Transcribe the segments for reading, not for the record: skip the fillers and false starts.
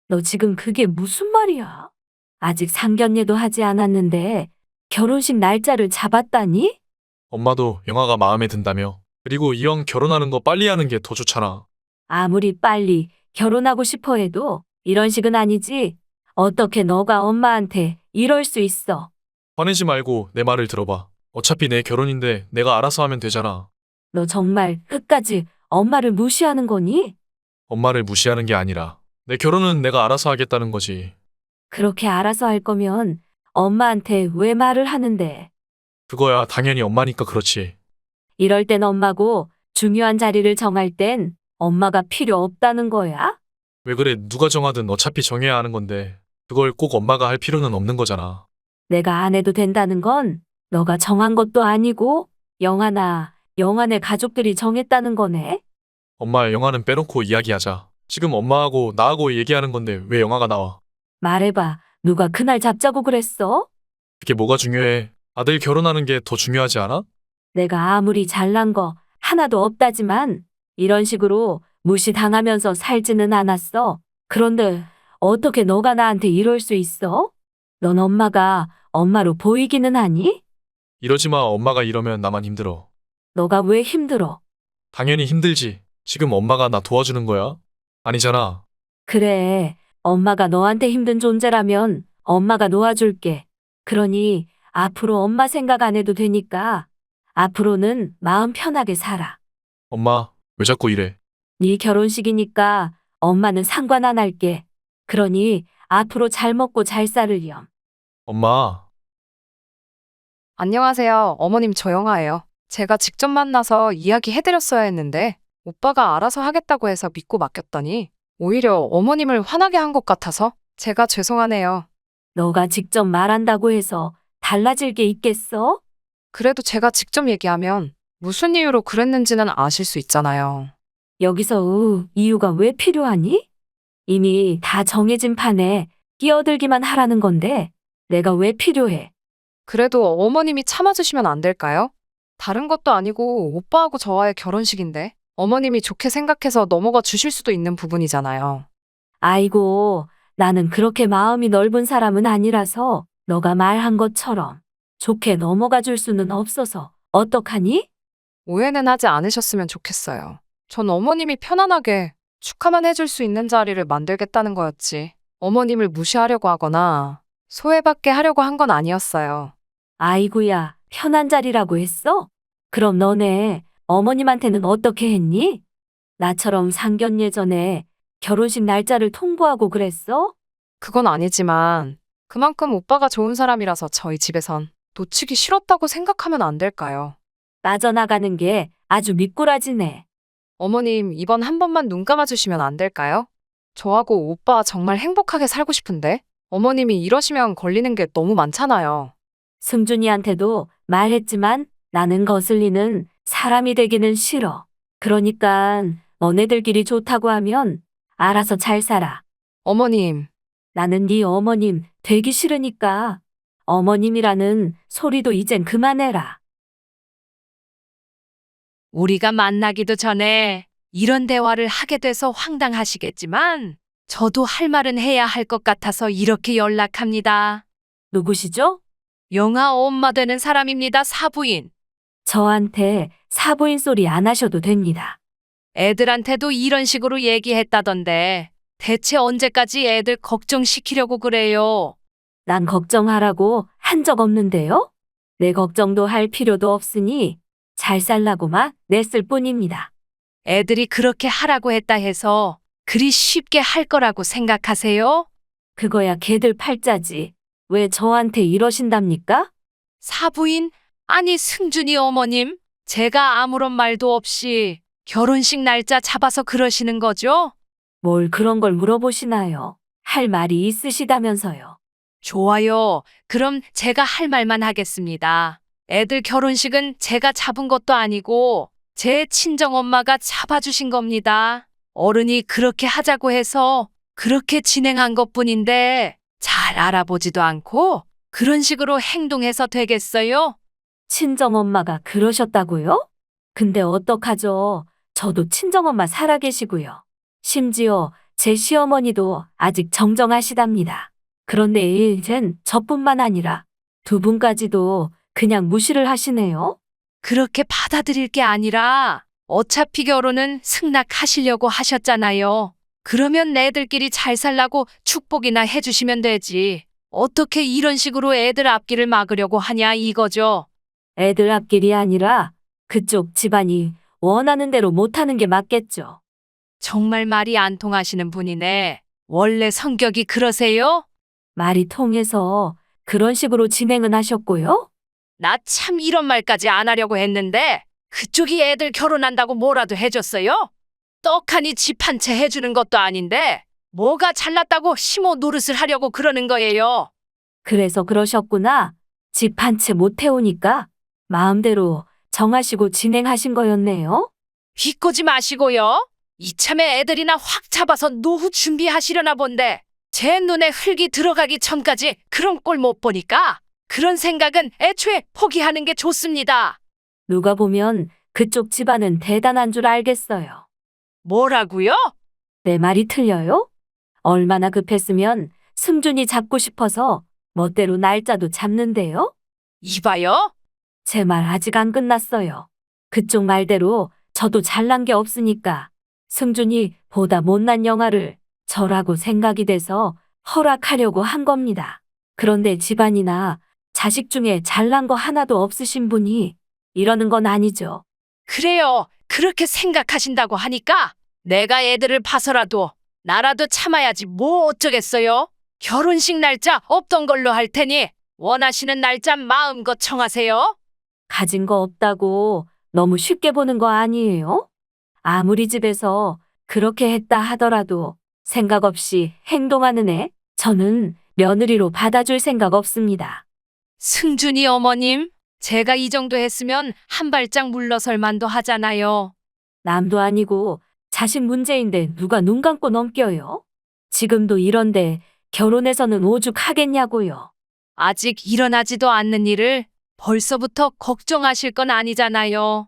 너 지금 그게 무슨 말이야? 아직 상견례도 하지 않았는데 결혼식 날짜를 잡았다니? 엄마도 영아가 마음에 든다며. 그리고 이왕 결혼하는 거 빨리 하는 게 더 좋잖아. 아무리 빨리 결혼하고 싶어 해도 이런 식은 아니지. 어떻게 너가 엄마한테 이럴 수 있어? 화내지 말고 내 말을 들어봐. 어차피 내 결혼인데 내가 알아서 하면 되잖아. 너 정말 끝까지 엄마를 무시하는 거니? 엄마를 무시하는 게 아니라 내 결혼은 내가 알아서 하겠다는 거지. 그렇게 알아서 할 거면 엄마한테 왜 말을 하는데? 그거야 당연히 엄마니까 그렇지. 이럴 땐 엄마고 중요한 자리를 정할 땐 엄마가 필요 없다는 거야? 왜 그래? 누가 정하든 어차피 정해야 하는 건데 그걸 꼭 엄마가 할 필요는 없는 거잖아. 내가 안 해도 된다는 건 너가 정한 것도 아니고 영아네 가족들이 정했다는 거네. 엄마 영아는 빼놓고 이야기하자. 지금 엄마하고 나하고 얘기하는 건데 왜 영아가 나와? 말해봐. 누가 그날 잡자고 그랬어? 그게 뭐가 중요해? 아들 결혼하는 게 더 중요하지 않아? 내가 아무리 잘난 거 하나도 없다지만 이런 식으로 무시당하면서 살지는 않았어. 그런데 어떻게 너가 나한테 이럴 수 있어? 넌 엄마가 엄마로 보이기는 하니? 이러지 마. 엄마가 이러면 나만 힘들어. 너가 왜 힘들어? 당연히 힘들지. 지금 엄마가 나 도와주는 거야? 아니잖아. 그래. 엄마가 너한테 힘든 존재라면 엄마가 놓아줄게. 그러니 앞으로 엄마 생각 안 해도 되니까 앞으로는 마음 편하게 살아. 엄마, 왜 자꾸 이래? 네 결혼식이니까 엄마는 상관 안 할게. 그러니 앞으로 잘 먹고 잘 살으렴. 엄마, 안녕하세요. 어머님 저 영아예요. 제가 직접 만나서 이야기해드렸어야 했는데 오빠가 알아서 하겠다고 해서 믿고 맡겼더니 오히려 어머님을 화나게 한 것 같아서 제가 죄송하네요. 너가 직접 말한다고 해서 달라질 게 있겠어? 그래도 제가 직접 얘기하면 무슨 이유로 그랬는지는 아실 수 있잖아요. 여기서 이유가 왜 필요하니? 이미 다 정해진 판에 끼어들기만 하라는 건데 내가 왜 필요해? 그래도 어머님이 참아주시면 안 될까요? 다른 것도 아니고 오빠하고 저와의 결혼식인데 어머님이 좋게 생각해서 넘어가 주실 수도 있는 부분이잖아요. 아이고, 나는 그렇게 마음이 넓은 사람은 아니라서 너가 말한 것처럼 좋게 넘어가 줄 수는 없어서 어떡하니? 오해는 하지 않으셨으면 좋겠어요. 전 어머님이 편안하게 축하만 해줄 수 있는 자리를 만들겠다는 거였지. 어머님을 무시하려고 하거나 소외받게 하려고 한 건 아니었어요. 아이고야, 편한 자리라고 했어? 그럼 너네 어머님한테는 어떻게 했니? 나처럼 상견례 전에 결혼식 날짜를 통보하고 그랬어? 그건 아니지만 그만큼 오빠가 좋은 사람이라서 저희 집에선 놓치기 싫었다고 생각하면 안 될까요? 빠져나가는 게 아주 미꾸라지네. 어머님, 이번 한 번만 눈 감아주시면 안 될까요? 저하고 오빠 정말 행복하게 살고 싶은데 어머님이 이러시면 걸리는 게 너무 많잖아요. 승준이한테도 말했지만 나는 거슬리는 사람이 되기는 싫어. 그러니까 너네들끼리 좋다고 하면 알아서 잘 살아. 어머님, 나는 네 어머님 되기 싫으니까 어머님이라는 소리도 이젠 그만해라. 우리가 만나기도 전에 이런 대화를 하게 돼서 황당하시겠지만 저도 할 말은 해야 할 것 같아서 이렇게 연락합니다. 누구시죠? 영아 엄마 되는 사람입니다, 사부인. 저한테 사부인 소리 안 하셔도 됩니다. 애들한테도 이런 식으로 얘기했다던데 대체 언제까지 애들 걱정시키려고 그래요? 난 걱정하라고 한 적 없는데요? 내 걱정도 할 필요도 없으니 잘 살라고만 냈을 뿐입니다. 애들이 그렇게 하라고 했다 해서 그리 쉽게 할 거라고 생각하세요? 그거야 걔들 팔자지. 왜 저한테 이러신답니까? 사부인? 아니 승준이 어머님? 제가 아무런 말도 없이 결혼식 날짜 잡아서 그러시는 거죠? 뭘 그런 걸 물어보시나요? 할 말이 있으시다면서요. 좋아요. 그럼 제가 할 말만 하겠습니다. 애들 결혼식은 제가 잡은 것도 아니고 제 친정엄마가 잡아주신 겁니다. 어른이 그렇게 하자고 해서 그렇게 진행한 것뿐인데 잘 알아보지도 않고 그런 식으로 행동해서 되겠어요? 친정엄마가 그러셨다고요? 근데 어떡하죠? 저도 친정엄마 살아계시고요. 심지어 제 시어머니도 아직 정정하시답니다. 그런데 이젠 저뿐만 아니라 두 분까지도 그냥 무시를 하시네요. 그렇게 받아들일 게 아니라 어차피 결혼은 승낙하시려고 하셨잖아요. 그러면 애들끼리 잘 살라고 축복이나 해주시면 되지. 어떻게 이런 식으로 애들 앞길을 막으려고 하냐 이거죠. 애들 앞길이 아니라 그쪽 집안이 원하는 대로 못하는 게 맞겠죠. 정말 말이 안 통하시는 분이네. 원래 성격이 그러세요? 말이 통해서 그런 식으로 진행은 하셨고요. 나 참 이런 말까지 안 하려고 했는데 그쪽이 애들 결혼한다고 뭐라도 해줬어요? 떡하니 집 한 채 해주는 것도 아닌데 뭐가 잘났다고 심호 노릇을 하려고 그러는 거예요. 그래서 그러셨구나. 집 한 채 못 태우니까 마음대로 정하시고 진행하신 거였네요. 비꼬지 마시고요. 이참에 애들이나 확 잡아서 노후 준비하시려나 본데 제 눈에 흙이 들어가기 전까지 그런 꼴 못 보니까 그런 생각은 애초에 포기하는 게 좋습니다. 누가 보면 그쪽 집안은 대단한 줄 알겠어요. 뭐라고요? 내 말이 틀려요? 얼마나 급했으면 승준이 잡고 싶어서 멋대로 날짜도 잡는데요? 이봐요. 제 말 아직 안 끝났어요. 그쪽 말대로 저도 잘난 게 없으니까 승준이 보다 못난 영화를 저라고 생각이 돼서 허락하려고 한 겁니다. 그런데 집안이나 자식 중에 잘난 거 하나도 없으신 분이 이러는 건 아니죠. 그래요. 그렇게 생각하신다고 하니까 내가 애들을 봐서라도 나라도 참아야지 뭐 어쩌겠어요. 결혼식 날짜 없던 걸로 할 테니 원하시는 날짜 마음껏 정하세요. 가진 거 없다고 너무 쉽게 보는 거 아니에요? 아무리 집에서 그렇게 했다 하더라도 생각 없이 행동하는 애, 저는 며느리로 받아줄 생각 없습니다. 승준이 어머님, 제가 이 정도 했으면 한 발짝 물러설 만도 하잖아요. 남도 아니고 자식 문제인데 누가 눈 감고 넘겨요? 지금도 이런데 결혼해서는 오죽하겠냐고요. 아직 일어나지도 않는 일을 벌써부터 걱정하실 건 아니잖아요.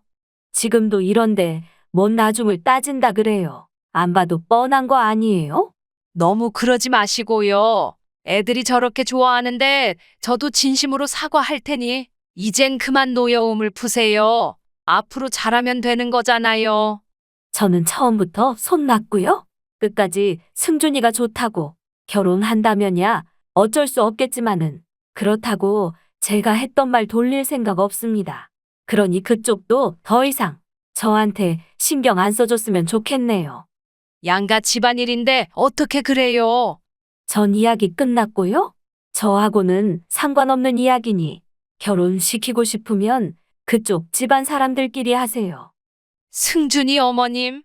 지금도 이런데 뭔 나중을 따진다 그래요. 안 봐도 뻔한 거 아니에요? 너무 그러지 마시고요. 애들이 저렇게 좋아하는데 저도 진심으로 사과할 테니 이젠 그만 노여움을 푸세요. 앞으로 잘하면 되는 거잖아요. 저는 처음부터 손 놨고요. 끝까지 승준이가 좋다고 결혼한다면야 어쩔 수 없겠지만은 그렇다고 제가 했던 말 돌릴 생각 없습니다. 그러니 그쪽도 더 이상 저한테 신경 안 써줬으면 좋겠네요. 양가 집안일인데 어떻게 그래요? 전 이야기 끝났고요. 저하고는 상관없는 이야기니 결혼시키고 싶으면 그쪽 집안 사람들끼리 하세요. 승준이 어머님,